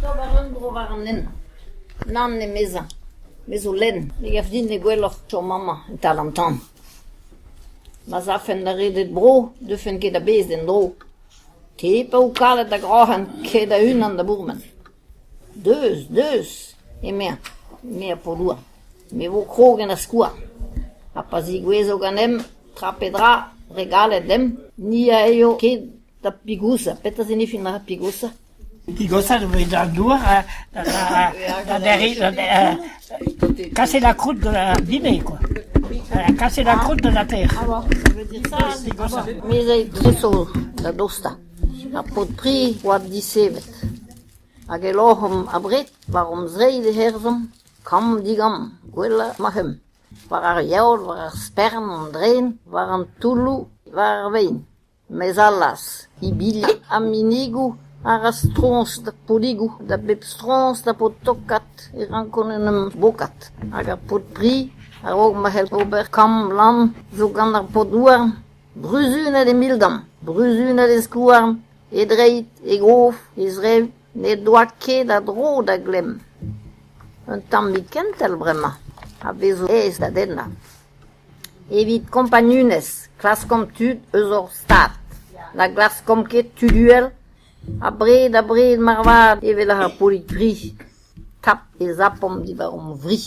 Dobarandro waren nen. Nan ne meza. Mezolen. Ik heb die ne gwelloch zo mama in talamtan. Maar ze vinden redet bro, duffen ke da bez den dro. Tepe u kale da grahan ke da hun an da burmen. Deus. E meer polua. Me vo krogen a skua. Apa si gwezo ganem, trapedra, regale dem, nia eo ke da pigusa. Peta si ni fin na pigusa. Pigusa dove da due, casser la croûte de la dîner, quoi. Casser la croûte de la terre. Ça veut dire ça, Pigusa. Mais ei treso da dosta. A pot pri wat di sevet. A gelohom abret, warum zrei de herzom, kam digam, gwella mahem. Waar jaul, waar sperm dreen, waar tulu, waar wein. Mesallas, ibili, aminigu, arastrons da podigu, da bepstrons da potokat, irankonenem bokat. Aga pot pri, arog mahel ober kam lam, zogan poduarm, bruzune de mildam, bruzune de skuarm, e dreit, e grof, e zrev, ne doa ke da dro da glem. Un tambi kentel brema, a bezo ez da denna. Evit compagnunes, klas kom tud, eusor stat. La glas kom ket tuduel, a bred marvad, e vela ha polit pri. Tap e zapom di varom vri.